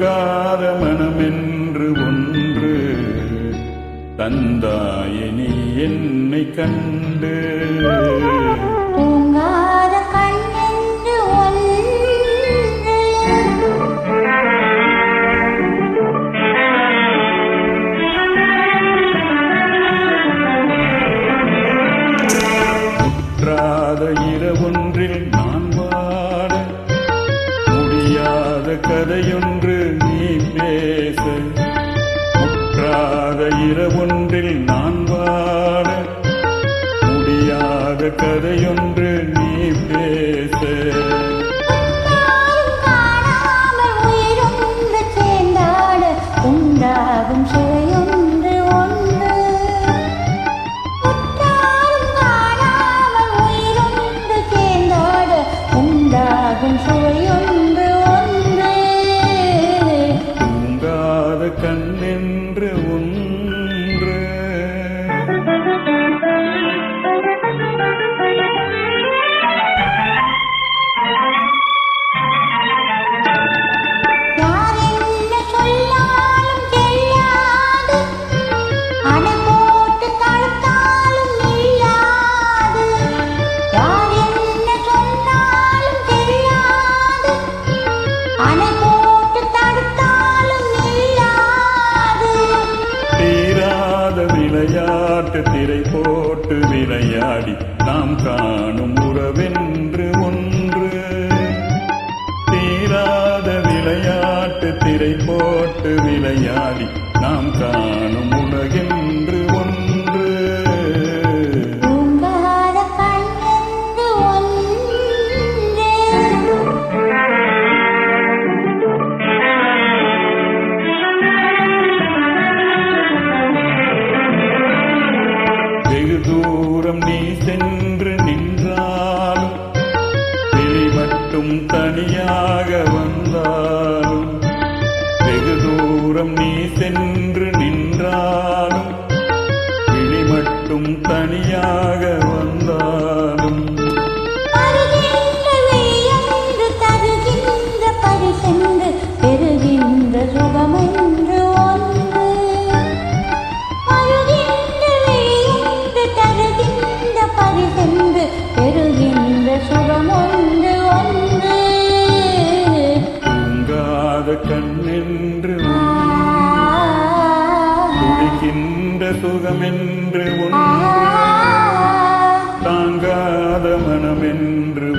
தாங்காத மனமென்று ஒன்று தந்தாயே நீ என்னை கண்டு. தூங்காத கண்ணென்று ஒன்று முற்றாத இரவொன்றில் நான் வாட முடியாத கதையொன்று நீ பேச. முற்றாத இரவொன்றில் நான் வாட முடியாத கதையொன்று நீ பேச. காணாமல் உயிரொன்று சேர்ந்தாட உண்டாகும் சுவையொன்று ஒன்று. உற்றாரும் காணாமல் உயிரொன்று சேர்ந்தாட உண்டாகும் சுவையொன்று ஒன்று. தூங்காத கண்ணென்று ஒன்று. விளையாட்டு திரை போட்டு விளையாடி நாம் காணும் உறவென்று ஒன்று. தீராத விளையாட்டு திரை போட்டு விளையாடி நாம் காணும் உலகென்று ஒன்று. தூங்காத கண்ணென்று ஒன்று. வெகு தூரம் நீ சென்று நின்றாலும் விழி மட்டும் தனியாக வந்தாலும். வெகு தூரம் நீ சென்று நின்றாலும் விழி மட்டும் தனியாக வந்தாலும். வருகின்ற விழியென்று தருகின்ற பரிசென்று பெறுகின்ற சுகமென்று ஒன்று. வருகின்ற விழியென்று தருகின்ற பரிசென்று பெறுகின்ற சுகமொன்று ஒன்று. தூங்காத கண்ணென்று துடிக்கின்ற சுகமென்று ஒன்று. தாங்காத மனமென்று